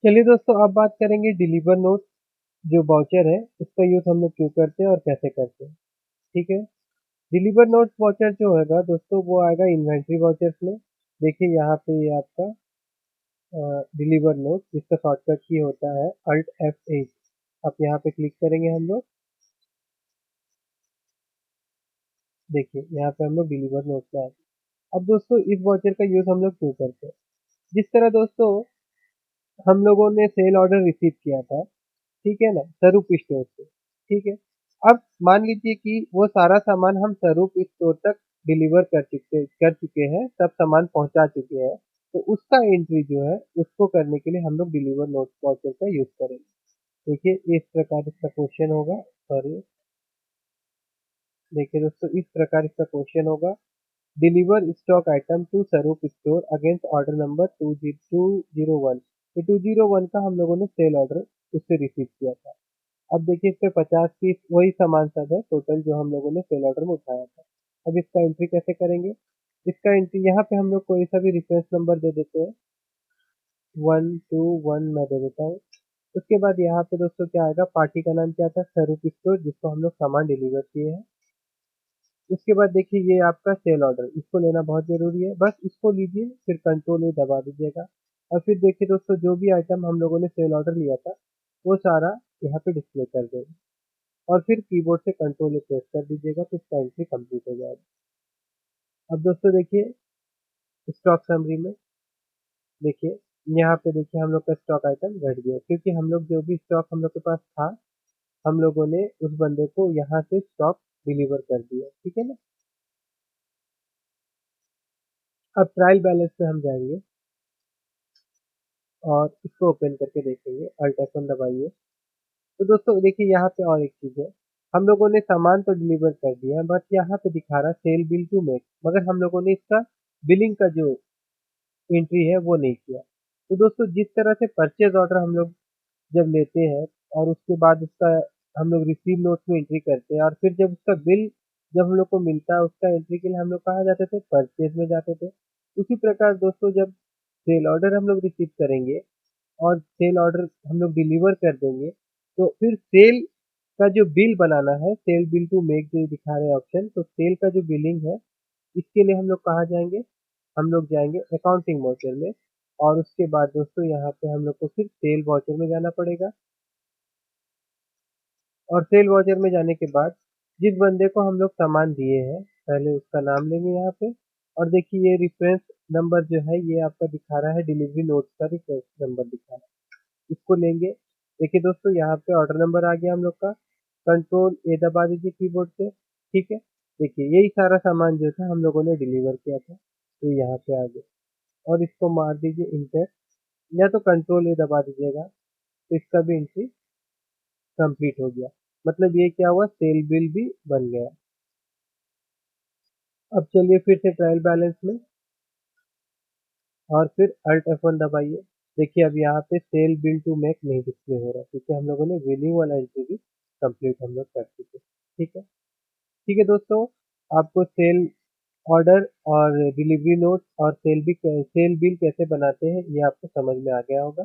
चलिए दोस्तों, अब बात करेंगे डिलीवर नोट जो वाउचर है उसका यूज़ हम लोग क्यों करते हैं और कैसे करते हैं। ठीक है। डिलीवर नोट वाउचर जो होगा दोस्तों वो आएगा इन्वेंट्री वाउचर्स में। देखिए यहाँ पे ये आपका डिलीवर नोट जिसका शॉर्टकट की होता है Alt F8। आप यहाँ पे क्लिक करेंगे हम लोग। देखिए यहाँ पे हम लोग डिलीवर नोट में आए। अब दोस्तों इस वाउचर का यूज़ हम लोग क्यों करते हैं। जिस तरह दोस्तों हम लोगों ने सेल ऑर्डर रिसीव किया था, ठीक है ना, स्वरूप स्टोर से। ठीक है। अब मान लीजिए कि वो सारा सामान हम स्वरूप स्टोर तक डिलीवर कर चुके हैं, सब सामान पहुंचा चुके हैं। तो उसका एंट्री जो है उसको करने के लिए हम लोग डिलीवर नोट वाउचर का यूज करेंगे। देखिए इस प्रकार इसका क्वेश्चन होगा। सॉरी, देखिए दोस्तों इस प्रकार इसका क्वेश्चन होगा। डिलीवर स्टॉक आइटम टू स्वरूप स्टोर अगेंस्ट ऑर्डर नंबर 201। ये 201 का हम लोगों ने सेल ऑर्डर उससे रिसीव किया था। अब देखिए इस पे 50 पीस वही सामान सब है टोटल जो हम लोगों ने सेल ऑर्डर में उठाया था। अब इसका एंट्री कैसे करेंगे। इसका एंट्री यहाँ पे हम लोग कोई सा भी रेफरेंस नंबर दे देते हैं। 121 मैं दे देता हूँ। उसके बाद यहाँ पे दोस्तों क्या आएगा, पार्टी का नाम क्या था, स्वरूप स्टोर, जिसको हम लोग सामान डिलीवर किए हैं। उसके बाद देखिए ये आपका सेल ऑर्डर, इसको लेना बहुत जरूरी है, बस इसको लीजिए फिर कंट्रोल ए दबा दीजिएगा। और फिर देखिए दोस्तों जो भी आइटम हम लोगों ने सेल ऑर्डर लिया था वो सारा यहाँ पे डिस्प्ले कर देंगे। और फिर कीबोर्ड से कंट्रोल ए प्रेस कर दीजिएगा तो इसका एंट्री कंप्लीट हो जाएगा। अब दोस्तों देखिए स्टॉक समरी में देखिए, यहाँ पे देखिए हम लोग का स्टॉक आइटम घट गया क्योंकि हम लोग जो भी स्टॉक हम लोग के पास था हम लोगों ने उस बंदे को यहाँ से स्टॉक डिलीवर कर दिया। ठीक है ना। अब ट्रायल बैलेंस पे हम जाएंगे और इसको ओपन करके देखेंगे। अल्ट F1 दबाइए। तो दोस्तों देखिए यहाँ पे और एक चीज़ है, हम लोगों ने सामान तो डिलीवर कर दिया है बट यहाँ पे दिखा रहा है सेल बिल टू मेक, मगर हम लोगों ने इसका बिलिंग का जो एंट्री है वो नहीं किया। तो दोस्तों जिस तरह से परचेज ऑर्डर हम लोग जब लेते हैं और उसके बाद उसका हम लोग रिसीव नोट में एंट्री करते हैं और फिर जब उसका बिल जब हम लोग को मिलता है उसका एंट्री के लिए हम लोग कहाँ जाते थे, परचेज में जाते थे। उसी प्रकार दोस्तों जब सेल ऑर्डर हम लोग रिसीव करेंगे और सेल ऑर्डर हम लोग डिलीवर कर देंगे तो फिर सेल का जो बिल बनाना है, सेल बिल टू मेक जो दिखा रहे हैं ऑप्शन, तो सेल का जो बिलिंग है इसके लिए हम लोग कहाँ जाएंगे, हम लोग जाएंगे अकाउंटिंग वाउचर में। और उसके बाद दोस्तों यहाँ पे हम लोग को फिर सेल वाउचर में जाना पड़ेगा। और सेल वाउचर में जाने के बाद जिस बंदे को हम लोग सामान दिए हैं पहले उसका नाम लेंगे यहाँ पे। और देखिए ये रेफरेंस नंबर जो है ये आपका दिखा रहा है, डिलीवरी नोट का रेफरेंस नंबर दिखा रहा है, इसको लेंगे। देखिए दोस्तों यहाँ पे ऑर्डर नंबर आ गया हम लोग का, कंट्रोल ए दबा दीजिए कीबोर्ड से। ठीक है। देखिए यही सारा सामान जो था हम लोगों ने डिलीवर किया था तो यहाँ पे आ गया। और इसको मार दीजिए इंटर या तो कंट्रोल ए दबा दीजिएगा तो इसका भी एंट्री कंप्लीट हो गया। मतलब ये क्या हुआ, सेल बिल भी बन गया। अब चलिए फिर से ट्रायल बैलेंस में और फिर अल्ट F1 दबाइए। देखिए अब यहाँ पे सेल बिल टू मेक नहीं डिस्प्ले हो रहा क्योंकि हम लोगों ने बिलिंग वाला एंट्री भी कंप्लीट हम लोग कर चुके। ठीक है। ठीक है दोस्तों, आपको सेल ऑर्डर और डिलीवरी नोट और सेल बिल कैसे बनाते हैं ये आपको समझ में आ गया होगा।